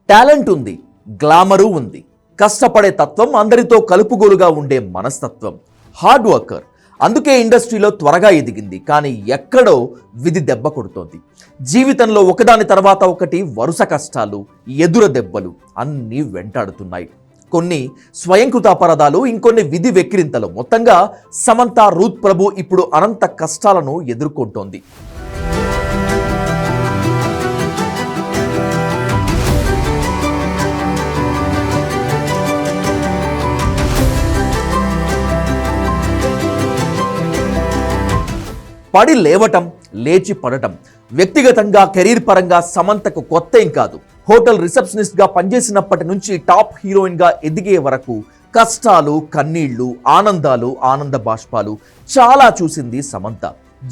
Talent ఉంది, glamour ఉంది, కష్టపడే తత్వం, అందరితో కలుపుగోలుగా ఉండే మనస్తత్వం, హార్డ్ వర్కర్. అందుకే ఇండస్ట్రీలో త్వరగా ఎదిగింది. కానీ ఎక్కడో విధి దెబ్బ కొడుతోంది. జీవితంలో ఒకదాని తర్వాత ఒకటి వరుస కష్టాలు, ఎదుర దెబ్బలు అన్నీ వెంటాడుతున్నాయి. కొన్ని స్వయంకృత అపరాధాలు, ఇంకొన్ని విధి వెక్కిరింతలు. మొత్తంగా సమంత రూత్ ప్రభు ఇప్పుడు అనంత కష్టాలను ఎదుర్కొంటోంది. పడి లేవటం, లేచి పడటం. వ్యక్తిగతంగా కెరీర్ పరంగా సమంతకు కొత్త ఏం కాదు. హోటల్ రిసెప్షనిస్ట్గా పనిచేసినప్పటి నుంచి టాప్ హీరోయిన్గా ఎదిగే వరకు కష్టాలు, కన్నీళ్లు, ఆనందాలు, ఆనంద బాష్పాలు చాలా చూసింది సమంత.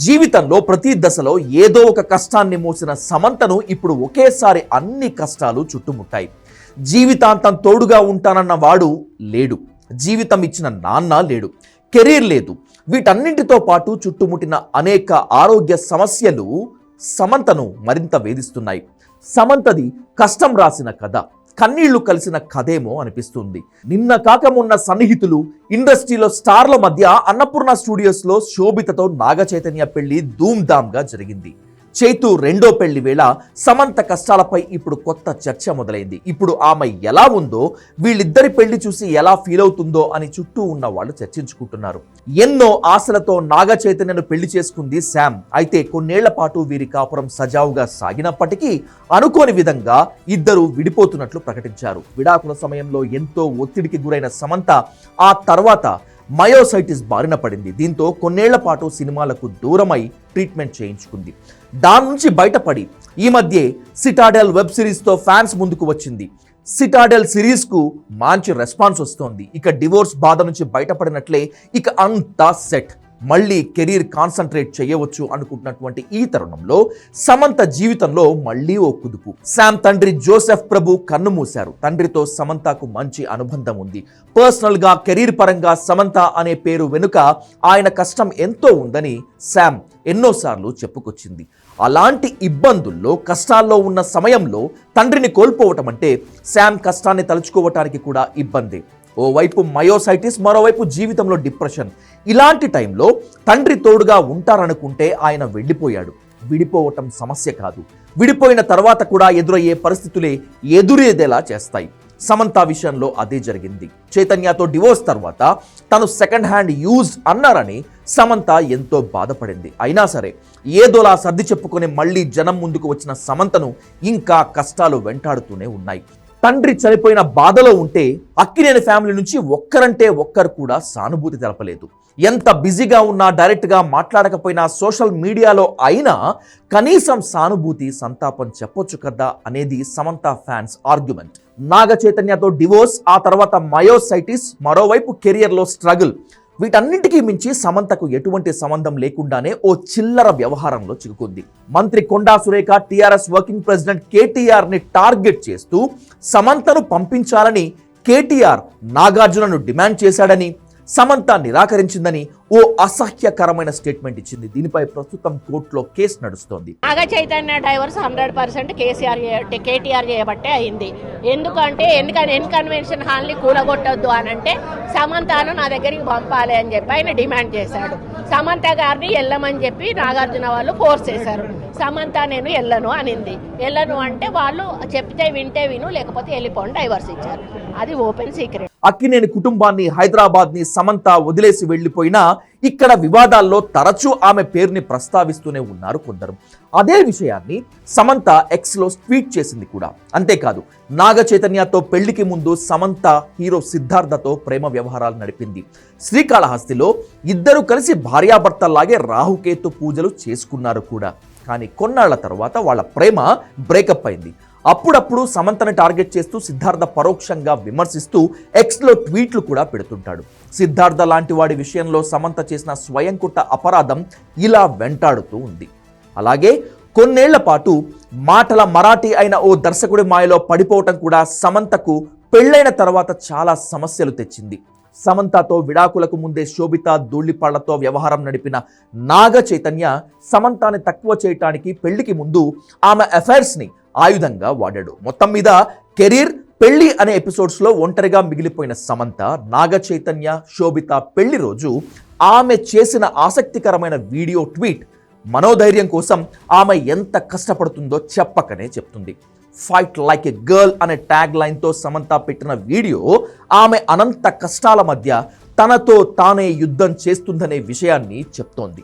జీవితంలో ప్రతి దశలో ఏదో ఒక కష్టాన్ని మోసిన సమంతను ఇప్పుడు ఒకేసారి అన్ని కష్టాలు చుట్టుముట్టాయి. జీవితాంతం తోడుగా ఉంటానన్న వాడు లేడు, జీవితం ఇచ్చిన నాన్న లేడు, కెరీర్ లేదు. వీటన్నింటితో పాటు చుట్టుముట్టిన అనేక ఆరోగ్య సమస్యలు సమంతను మరింత వేధిస్తున్నాయి. సమంతది కష్టం రాసిన కథ, కన్నీళ్లు కలిసిన కథేమో అనిపిస్తుంది. నిన్న కాక మొన్న సన్నిహితులు, ఇండస్ట్రీలో స్టార్ల మధ్య అన్నపూర్ణ స్టూడియోస్లో శోభితతో నాగ చైతన్య పెళ్లి ధూమ్ధామ్గా జరిగింది. చైతు రెండో పెళ్లి వేళ సమంత కష్టాలపై ఇప్పుడు కొత్త చర్చ మొదలైంది. ఇప్పుడు ఆమె ఎలా ఉందో, వీళ్ళిద్దరి పెళ్లి చూసి ఎలా ఫీల్ అవుతుందో అని చుట్టూ ఉన్న వాళ్ళు చర్చించుకుంటున్నారు. ఎన్నో ఆశలతో నాగ చైతన్యను పెళ్లి చేసుకుంది శామ్. అయితే కొన్నేళ్ల పాటు వీరి కాపురం సజావుగా సాగినప్పటికీ అనుకోని విధంగా ఇద్దరు విడిపోతున్నట్లు ప్రకటించారు. విడాకుల సమయంలో ఎంతో ఒత్తిడికి గురైన సమంత ఆ తర్వాత మయోసైటిస్ బారిన పడింది. దీంతో కొన్నేళ్ల పాటు సినిమాలకు దూరమై ట్రీట్మెంట్ చేయించుకుంది. దాని నుంచి బయటపడి ఈ మధ్య సిటాడెల్ వెబ్ సిరీస్తో ఫ్యాన్స్ ముందుకు వచ్చింది. సిటాడెల్ సిరీస్కు మంచి రెస్పాన్స్ వస్తోంది. ఇక డివోర్స్ బాధ నుంచి బయటపడినట్లే ఇక అంతా సెట్, మళ్ళీ కెరీర్ కాన్సన్ట్రేట్ చేయవచ్చు అనుకుంటున్నటువంటి ఈ తరుణంలో సమంత జీవితంలో మళ్ళీ ఓ కుదుపు. శామ్ తండ్రి జోసెఫ్ ప్రభు కన్ను మూశారు. తండ్రితో సమంతకు మంచి అనుబంధం ఉంది. పర్సనల్ గా, కెరీర్ పరంగా సమంత అనే పేరు వెనుక ఆయన కష్టం ఎంతో ఉందని శామ్ ఎన్నోసార్లు చెప్పుకొచ్చింది. అలాంటి ఇబ్బందుల్లో, కష్టాల్లో ఉన్న సమయంలో తండ్రిని కోల్పోవటం అంటే శామ్ కష్టాన్ని తలుచుకోవటానికి కూడా ఇబ్బందే. ఓవైపు మయోసైటిస్, మరోవైపు జీవితంలో డిప్రెషన్. ఇలాంటి టైంలో తండ్రి తోడుగా ఉంటారనుకుంటే ఆయన వెళ్ళిపోయాడు. విడిపోవటం సమస్య కాదు, విడిపోయిన తర్వాత కూడా ఎదురయ్యే పరిస్థితులే ఎదురేదేలా చేస్తాయి. సమంత విషయంలో అదే జరిగింది. చైతన్యతో డివోర్స్ తర్వాత తను సెకండ్ హ్యాండ్ యూజ్ అన్నారని సమంత ఎంతో బాధపడింది. అయినా సరే ఏదోలా సర్ది చెప్పుకొని మళ్ళీ జనం ముందుకు వచ్చిన సమంతను ఇంకా కష్టాలు వెంటాడుతూనే ఉన్నాయి. తండ్రి చనిపోయిన బాధలో ఉంటే అక్కినేని ఫ్యామిలీ నుంచి ఒక్కరంటే ఒక్కరు కూడా సానుభూతి తెలపలేదు. ఎంత బిజీగా ఉన్నా, డైరెక్ట్గా మాట్లాడకపోయినా, సోషల్ మీడియాలో అయినా కనీసం సానుభూతి, సంతాపం చెప్పొచ్చు కదా అనేది సమంత ఫ్యాన్స్ ఆర్గ్యుమెంట్. నాగ చైతన్యతో డివోర్స్, ఆ తర్వాత మయోసైటిస్, మరోవైపు కెరియర్లో స్ట్రగుల్, వీటన్నింటికీ మించి సమంతకు ఎటువంటి సంబంధం లేకుండానే ఓ చిల్లర వ్యవహారంలో చిక్కుకుంది. మంత్రి కొండా సురేఖ టీఆర్ఎస్ వర్కింగ్ ప్రెసిడెంట్ కేటీఆర్ ని టార్గెట్ చేస్తూ సమంతను పంపించాలని కేటీఆర్ నాగార్జునను డిమాండ్ చేశాడని, సమంత నిరాకరించిందని ఓ అసహ్యకరమైన స్టేట్మెంట్ ఇచ్చింది. దీనిపై ప్రస్తుతం కోర్టులో కేసు నడుస్తోంది. నాగ చైతన్య డైవర్స్ 100% కేటీఆర్ చేయబట్టే అయింది. ఎందుకంటే కన్వెన్షన్ హాల్ని కూలగొట్టొద్దు అని అంటే సమంతను నా దగ్గరికి పంపాలి అని చెప్పి ఆయన డిమాండ్ చేశాడు. సమంత గారిని వెళ్ళమని చెప్పి నాగార్జున వాళ్ళు ఫోర్స్ చేశారు. సమంత నేను వెళ్ళను అనింది. వెళ్ళను అంటే వాళ్ళు చెప్తే వింటే విను, లేకపోతే వెళ్ళిపోండి, డైవర్స్ ఇచ్చారు. అది ఓపెన్ సీక్రెట్. అక్కినేని కుటుంబాన్ని, హైదరాబాద్ ని సమంత వదిలేసి వెళ్లిపోయినా ఇక్కడ వివాదాల్లో తరచూ ఆమె పేరుని ప్రస్తావిస్తూనే ఉన్నారు కొందరు. అదే విషయాన్ని సమంత ఎక్స్ లో ట్వీట్ చేసింది కూడా. అంతేకాదు, నాగ చైతన్యతో పెళ్లికి ముందు సమంత హీరో సిద్ధార్థతో ప్రేమ వ్యవహారాలు నడిపింది. శ్రీకాళహస్తిలో ఇద్దరు కలిసి భార్యాభర్తల్లాగే రాహుకేతు పూజలు చేసుకున్నారు కూడా. కానీ కొన్నాళ్ల తర్వాత వాళ్ళ ప్రేమ బ్రేకప్ అయింది. అప్పుడప్పుడు సమంతని టార్గెట్ చేస్తూ సిద్ధార్థ పరోక్షంగా విమర్శిస్తూ ఎక్స్లో ట్వీట్లు కూడా పెడుతుంటాడు. సిద్ధార్థ లాంటి వాడి విషయంలో సమంత చేసిన స్వయంకృత అపరాధం ఇలా వెంటాడుతూ ఉంది. అలాగే కొన్నేళ్ల పాటు మాటల మరాఠీ అయిన ఓ దర్శకుడి మాయలో పడిపోవటం కూడా సమంతకు పెళ్లైన తర్వాత చాలా సమస్యలు తెచ్చింది. సమంతతో విడాకులకు ముందే శోభిత ధూళిపాళ్లతో వ్యవహారం నడిపిన నాగ చైతన్య సమంతాని తక్కువ చేయటానికి పెళ్లికి ముందు ఆమె అఫైర్స్ ని ఆయుధంగా వాడాడు. మొత్తం మీద కెరీర్, పెళ్లి అనే ఎపిసోడ్స్లో ఒంటరిగా మిగిలిపోయిన సమంత, నాగ చైతన్య, శోభిత పెళ్లి రోజు ఆమె చేసిన ఆసక్తికరమైన వీడియో ట్వీట్ మనోధైర్యం కోసం ఆమె ఎంత కష్టపడుతుందో చెప్పకనే చెప్తుంది. ఫైట్ లైక్ ఎ గర్ల్ అనే ట్యాగ్ లైన్తో సమంత పెట్టిన వీడియో ఆమె అనంత కష్టాల మధ్య తనతో తానే యుద్ధం చేస్తుందనే విషయాన్ని చెప్తోంది.